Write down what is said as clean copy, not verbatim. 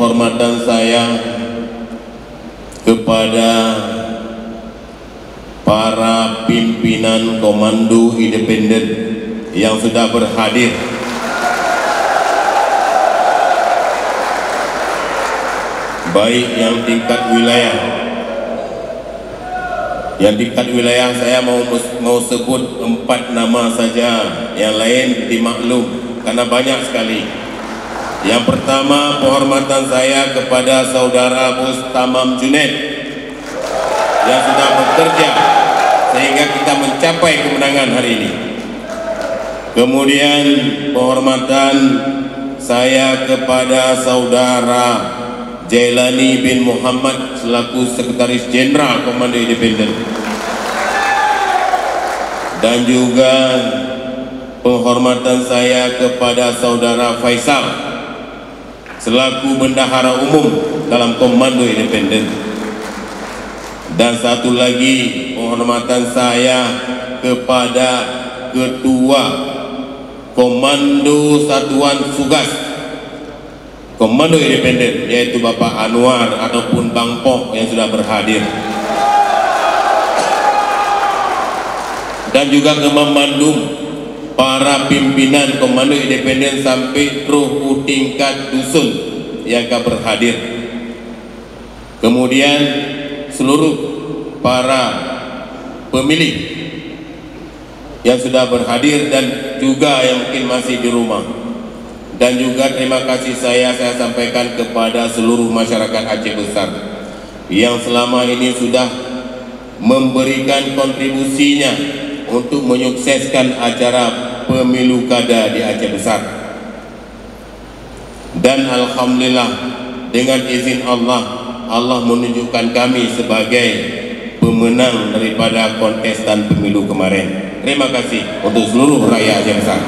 penghormatan saya kepada para pimpinan Komando Independen yang sudah berhadir, baik yang tingkat wilayah. Yang tingkat wilayah saya mau sebut 4 nama saja, yang lain dimaklum karena banyak sekali. Yang pertama, penghormatan saya kepada saudara Bos Tamam Junaid yang sudah bekerja sehingga kita mencapai kemenangan hari ini. Kemudian penghormatan saya kepada saudara Jailani bin Muhammad selaku Sekretaris Jenderal Komando Independen, dan juga penghormatan saya kepada saudara Faisal selaku Bendahara Umum dalam Komando Independen. Dan satu lagi penghormatan saya kepada Ketua Komando Satuan Sugas Komando Independen, yaitu Bapak Anwar ataupun Bang Pok yang sudah berhadir, dan juga ke Bandung para pimpinan Komando Independen sampai kru tingkat dusun yang akan berhadir. Kemudian seluruh para pemilih yang sudah berhadir dan juga yang mungkin masih di rumah. Dan juga terima kasih saya sampaikan kepada seluruh masyarakat Aceh Besar yang selama ini sudah memberikan kontribusinya untuk menyukseskan acara pemilu kada di Aceh Besar. Dan alhamdulillah dengan izin Allah, Allah menunjukkan kami sebagai pemenang daripada kontestan pemilu kemarin. Terima kasih untuk seluruh rakyat Aceh Besar.